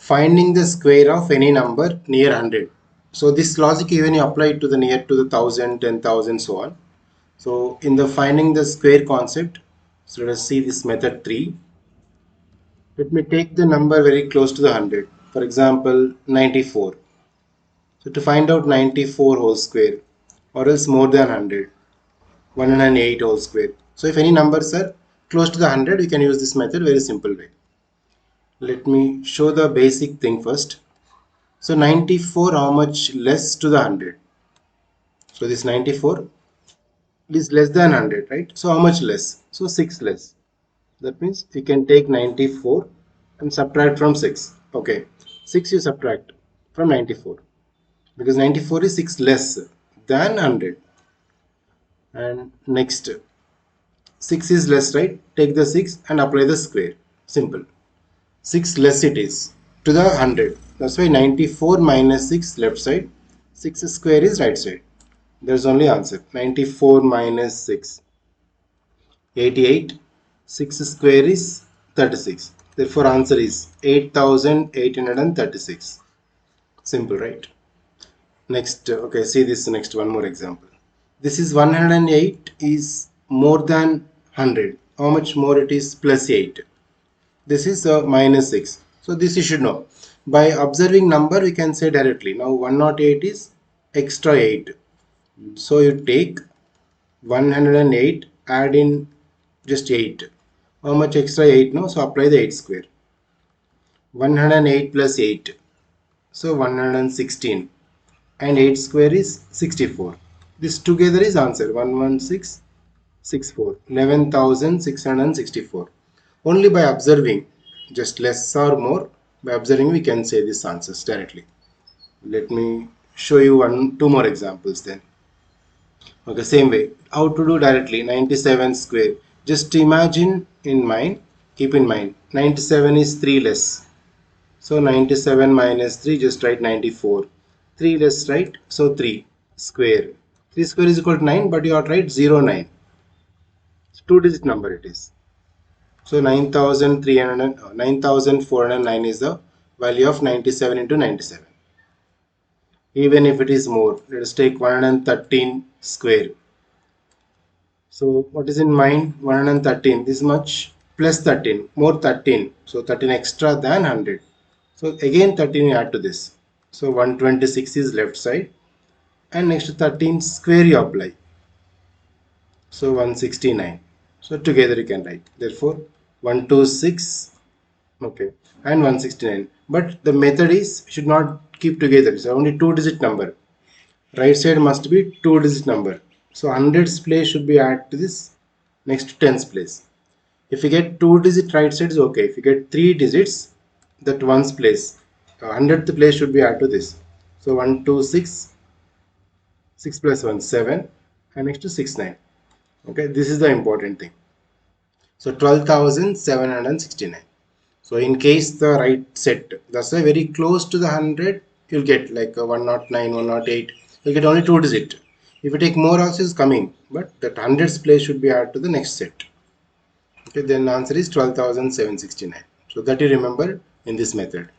finding the square of any number near 100. So this logic even you apply it to the near to the 1000, 10,000, so on. So in the finding the square concept, so let us see this method 3. Let me take the number very close to the 100. For example, 94. So to find out 94 whole square, or else more than 100, 108 whole square. So if any numbers are close to the 100, we can use this method very simple way. Let me show the basic thing first. So 94, how much less to the 100? So this 94 is less than 100, right? So how much less? So 6 less. That means you can take 94 and subtract from 6. Okay, 6 you subtract from 94 because 94 is 6 less than 100. And next, 6 is less, right? Take the 6 and apply the square. Simple. 6 less it is to the 100. That's why 94 minus 6 left side, 6 square is right side. There's only answer. 94 minus 6, 88. 6 square is 36. Therefore answer is 8836. Simple, right? Next, okay, see this next one more example. This is 108 is more than 100. How much more it is? Plus 8. This is minus 6. So this you should know. By observing number we can say directly. Now 108 is extra 8. So you take 108, add in just 8. How much extra 8? No, so apply the 8 square. 108 plus 8. So 116. And 8 square is 64. This together is answer 11664. 11,664. Only by observing, just less or more, by observing we can say these answers directly. Let me show you two more examples then. Okay, same way. How to do directly? 97 square. Just imagine in mind, keep in mind, 97 is 3 less. So 97 minus 3, just write 94. 3 less, right? So 3 square. 3 square is equal to 9, but you have to write 09. It's 2-digit number it is. So 9,409 is the value of 97 into 97. Even if it is more, let us take 113 square. So what is in mind? 113, this much plus 13, more 13. So 13 extra than 100. So again 13 you add to this. So 126 is left side. And next to 13 square you apply. So 169. So together you can write. Therefore 126, okay, and 169. But the method is should not keep together. It's only 2-digit number. Right side must be 2-digit number. So 100's place should be added to this next to 10's place. If you get 2-digit right side is okay. If you get 3 digits, that 1's place, 100th place should be added to this. So 126, 6 plus 1, 7, and next to 69. Okay, this is the important thing. So 12,769. So in case the right set, that's why very close to the 100, you'll get like 109, 108. You'll get only 2-digit. If you take more also is coming, but that 100's place should be added to the next set. Okay, then the answer is 12,769. So that you remember in this method.